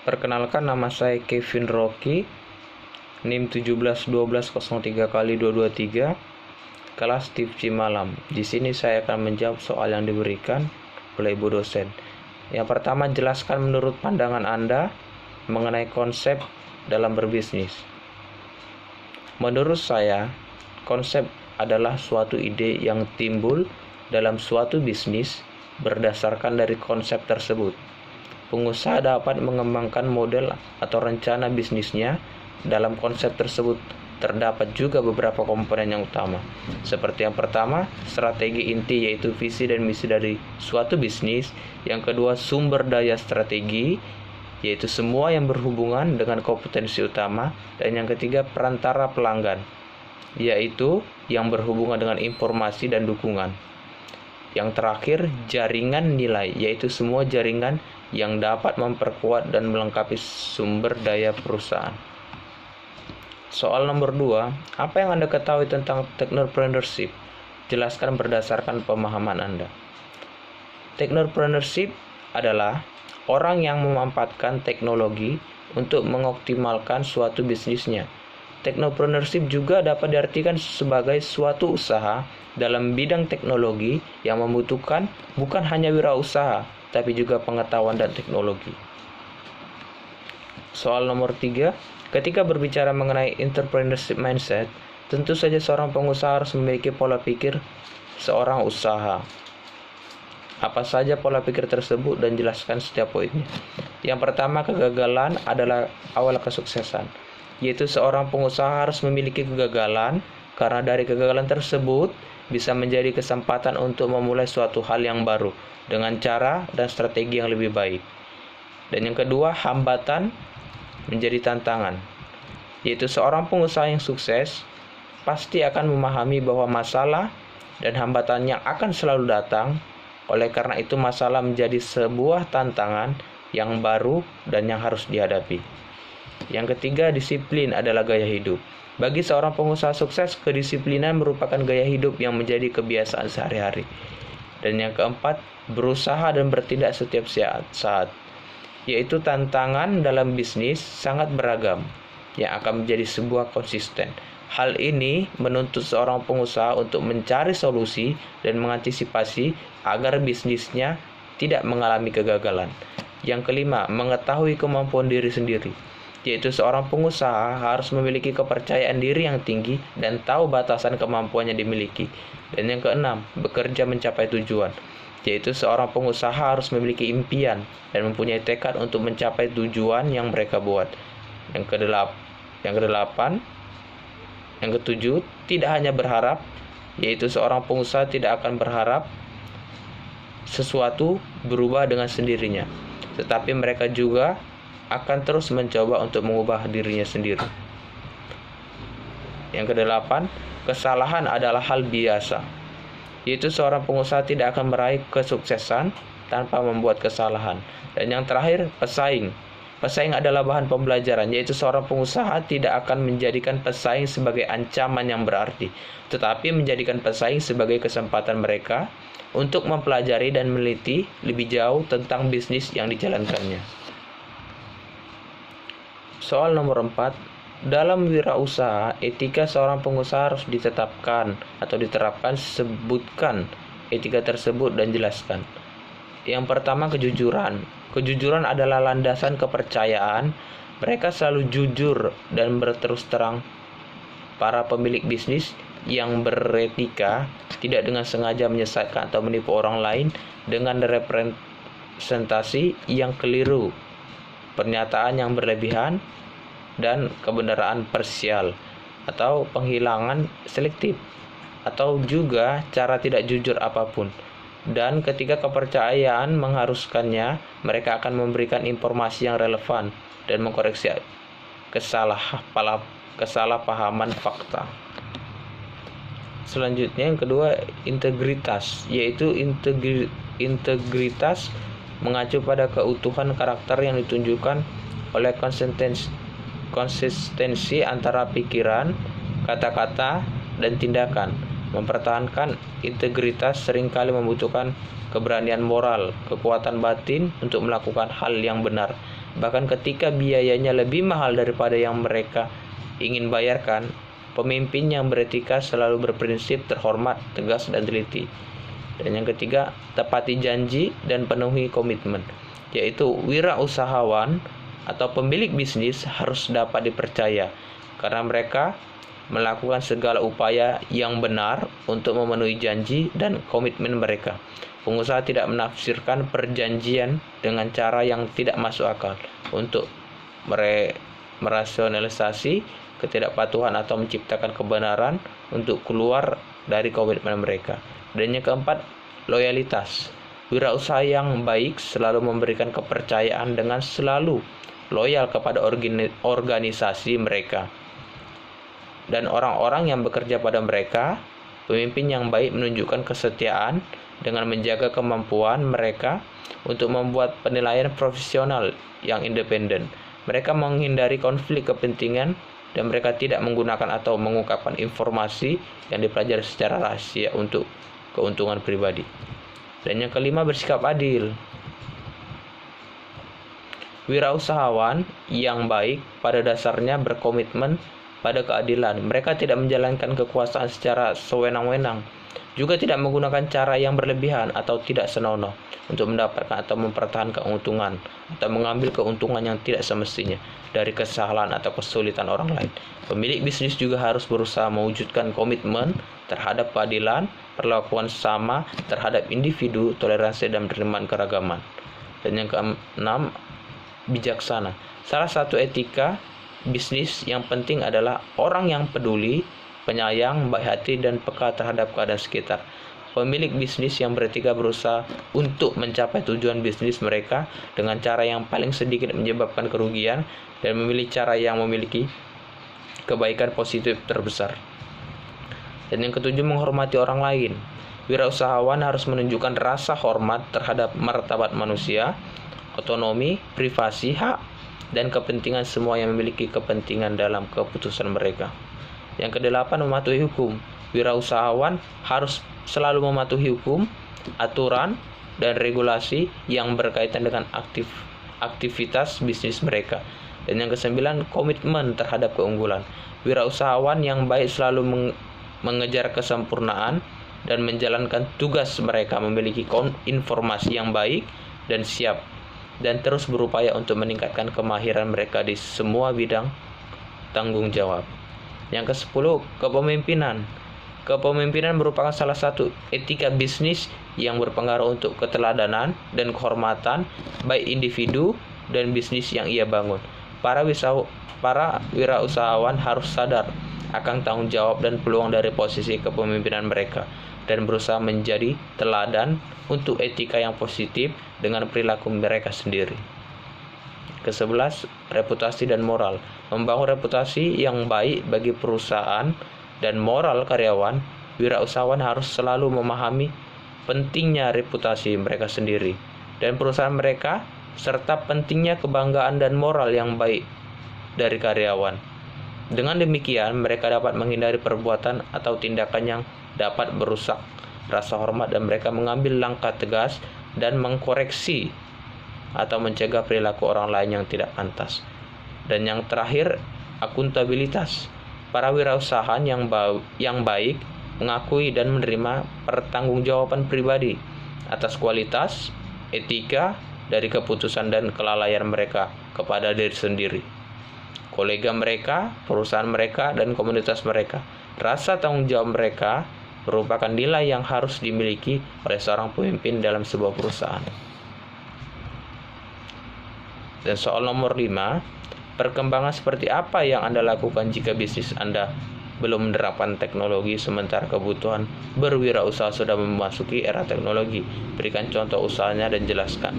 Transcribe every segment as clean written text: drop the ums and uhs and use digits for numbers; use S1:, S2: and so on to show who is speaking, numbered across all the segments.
S1: Perkenalkan, nama saya Kevin Rocky, NIM 171203x223, kelas TIFC Malam. Di sini saya akan menjawab soal yang diberikan oleh Ibu dosen. Yang pertama, jelaskan menurut pandangan Anda mengenai konsep dalam berbisnis. Menurut saya, konsep adalah suatu ide yang timbul dalam suatu bisnis berdasarkan dari konsep tersebut. Pengusaha dapat mengembangkan model atau rencana bisnisnya. Dalam konsep tersebut terdapat juga beberapa komponen yang utama. Seperti yang pertama, strategi inti, yaitu visi dan misi dari suatu bisnis. Yang kedua, sumber daya strategi, yaitu semua yang berhubungan dengan kompetensi utama. Dan yang ketiga, perantara pelanggan, yaitu yang berhubungan dengan informasi dan dukungan. Yang terakhir, jaringan nilai, yaitu semua jaringan yang dapat memperkuat dan melengkapi sumber daya perusahaan. Soal nomor 2, apa yang Anda ketahui tentang technopreneurship? Jelaskan berdasarkan pemahaman Anda. Technopreneurship adalah orang yang memanfaatkan teknologi untuk mengoptimalkan suatu bisnisnya. Technopreneurship juga dapat diartikan sebagai suatu usaha dalam bidang teknologi yang membutuhkan bukan hanya wirausaha, tapi juga pengetahuan dan teknologi. Soal nomor 3, ketika berbicara mengenai entrepreneurship mindset, tentu saja seorang pengusaha harus memiliki pola pikir seorang usaha. Apa saja pola pikir tersebut dan jelaskan setiap poinnya. Yang pertama, kegagalan adalah awal kesuksesan, yaitu seorang pengusaha harus memiliki kegagalan karena dari kegagalan tersebut bisa menjadi kesempatan untuk memulai suatu hal yang baru dengan cara dan strategi yang lebih baik. Dan yang kedua, hambatan menjadi tantangan, yaitu seorang pengusaha yang sukses pasti akan memahami bahwa masalah dan hambatan yang akan selalu datang. Oleh karena itu, masalah menjadi sebuah tantangan yang baru dan yang harus dihadapi. Yang ketiga, disiplin adalah gaya hidup. Bagi seorang pengusaha sukses, kedisiplinan merupakan gaya hidup yang menjadi kebiasaan sehari-hari. Dan yang keempat, berusaha dan bertindak setiap saat, yaitu tantangan dalam bisnis sangat beragam yang akan menjadi sebuah konsisten. Hal ini menuntut seorang pengusaha untuk mencari solusi dan mengantisipasi agar bisnisnya tidak mengalami kegagalan. Yang kelima, mengetahui kemampuan diri sendiri, yaitu seorang pengusaha harus memiliki kepercayaan diri yang tinggi dan tahu batasan kemampuan yang dimiliki. Dan yang keenam, bekerja mencapai tujuan, yaitu seorang pengusaha harus memiliki impian dan mempunyai tekad untuk mencapai tujuan yang mereka buat. Yang ketujuh, tidak hanya berharap, yaitu seorang pengusaha tidak akan berharap sesuatu berubah dengan sendirinya, tetapi mereka juga akan terus mencoba untuk mengubah dirinya sendiri. Yang kedelapan, kesalahan adalah hal biasa, yaitu seorang pengusaha tidak akan meraih kesuksesan tanpa membuat kesalahan. Dan yang terakhir, pesaing. Pesaing adalah bahan pembelajaran, yaitu seorang pengusaha tidak akan menjadikan pesaing sebagai ancaman yang berarti, tetapi menjadikan pesaing sebagai kesempatan mereka untuk mempelajari dan meneliti lebih jauh tentang bisnis yang dijalankannya. Soal nomor 4, dalam wirausaha, etika seorang pengusaha harus ditetapkan atau diterapkan. Sebutkan etika tersebut dan jelaskan. Yang pertama, kejujuran. Kejujuran adalah landasan kepercayaan. Mereka selalu jujur dan berterus terang. Para pemilik bisnis yang beretika tidak dengan sengaja menyesatkan atau menipu orang lain dengan representasi yang keliru, pernyataan yang berlebihan, dan kebenaran parsial atau penghilangan selektif, atau juga cara tidak jujur apapun. Dan ketika kepercayaan mengharuskannya, mereka akan memberikan informasi yang relevan dan mengkoreksi kesalahpahaman fakta. Selanjutnya, yang kedua, integritas, yaitu integritas mengacu pada keutuhan karakter yang ditunjukkan oleh konsistensi antara pikiran, kata-kata, dan tindakan. Mempertahankan integritas seringkali membutuhkan keberanian moral, kekuatan batin untuk melakukan hal yang benar, bahkan ketika biayanya lebih mahal daripada yang mereka ingin bayarkan. Pemimpin yang beretika selalu berprinsip terhormat, tegas, dan teliti. Dan yang ketiga, tepati janji dan penuhi komitmen, yaitu wirausahawan atau pemilik bisnis harus dapat dipercaya karena mereka melakukan segala upaya yang benar untuk memenuhi janji dan komitmen mereka. Pengusaha tidak menafsirkan perjanjian dengan cara yang tidak masuk akal untuk merasionalisasi ketidakpatuhan atau menciptakan kebenaran untuk keluar dari komitmen mereka. Dan yang keempat, loyalitas. Wirausaha yang baik selalu memberikan kepercayaan dengan selalu loyal kepada organisasi mereka dan orang-orang yang bekerja pada mereka. Pemimpin yang baik menunjukkan kesetiaan dengan menjaga kemampuan mereka untuk membuat penilaian profesional yang independen. Mereka menghindari konflik kepentingan dan mereka tidak menggunakan atau mengungkapkan informasi yang dipelajari secara rahasia untuk keuntungan pribadi. Dan yang kelima, bersikap adil. Wirausahawan yang baik pada dasarnya berkomitmen pada keadilan. Mereka tidak menjalankan kekuasaan secara sewenang-wenang, juga tidak menggunakan cara yang berlebihan atau tidak senonoh untuk mendapatkan atau mempertahankan keuntungan atau mengambil keuntungan yang tidak semestinya dari kesalahan atau kesulitan orang lain. Pemilik bisnis juga harus berusaha mewujudkan komitmen terhadap keadilan, perlakuan sama terhadap individu, toleransi, dan penerimaan keragaman. Dan yang keenam, bijaksana. Salah satu etika bisnis yang penting adalah orang yang peduli, penyayang, baik hati, dan peka terhadap keadaan sekitar. Pemilik bisnis yang beretika berusaha untuk mencapai tujuan bisnis mereka dengan cara yang paling sedikit menyebabkan kerugian dan memilih cara yang memiliki kebaikan positif terbesar. Dan yang ketujuh, menghormati orang lain. Wirausahawan harus menunjukkan rasa hormat terhadap martabat manusia, otonomi, privasi, hak, dan kepentingan semua yang memiliki kepentingan dalam keputusan mereka. Yang kedelapan, mematuhi hukum. Wirausahawan harus selalu mematuhi hukum, aturan, dan regulasi yang berkaitan dengan aktivitas bisnis mereka. Dan yang kesembilan, komitmen terhadap keunggulan. Wirausahawan yang baik selalu mengejar kesempurnaan dan menjalankan tugas mereka, memiliki informasi yang baik dan siap, dan terus berupaya untuk meningkatkan kemahiran mereka di semua bidang tanggung jawab. Yang ke-10, kepemimpinan. Kepemimpinan merupakan salah satu etika bisnis yang berpengaruh untuk keteladanan dan kehormatan baik individu dan bisnis yang ia bangun. Para wirausahawan harus sadar akan tanggung jawab dan peluang dari posisi kepemimpinan mereka dan berusaha menjadi teladan untuk etika yang positif dengan perilaku mereka sendiri. Ke-11, reputasi dan moral. Membangun reputasi yang baik bagi perusahaan dan moral karyawan, wirausahawan harus selalu memahami pentingnya reputasi mereka sendiri dan perusahaan mereka, serta pentingnya kebanggaan dan moral yang baik dari karyawan. Dengan demikian, mereka dapat menghindari perbuatan atau tindakan yang dapat merusak rasa hormat dan mereka mengambil langkah tegas dan mengkoreksi atau mencegah perilaku orang lain yang tidak pantas. Dan yang terakhir, akuntabilitas. Para wirausahawan yang baik mengakui dan menerima pertanggungjawaban pribadi atas kualitas, etika dari keputusan dan kelalaian mereka kepada diri sendiri, kolega mereka, perusahaan mereka, dan komunitas mereka. Rasa tanggung jawab mereka merupakan nilai yang harus dimiliki oleh seorang pemimpin dalam sebuah perusahaan. Dan soal nomor 5, perkembangan seperti apa yang Anda lakukan jika bisnis Anda belum menerapkan teknologi sementara kebutuhan berwirausaha sudah memasuki era teknologi? Berikan contoh usahanya dan jelaskan.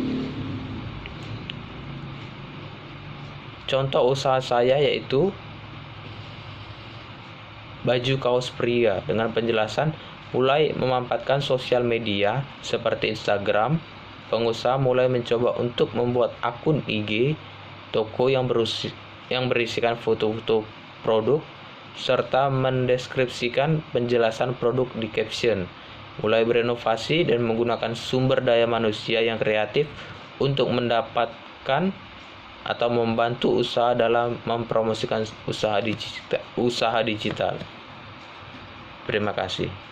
S1: Contoh usaha saya yaitu baju kaos pria dengan penjelasan mulai memanfaatkan sosial media seperti Instagram. Pengusaha mulai mencoba untuk membuat akun IG toko yang berisikan foto-foto produk serta mendeskripsikan penjelasan produk di caption. Mulai berinovasi dan menggunakan sumber daya manusia yang kreatif untuk mendapatkan atau membantu usaha dalam mempromosikan usaha digital. Terima kasih.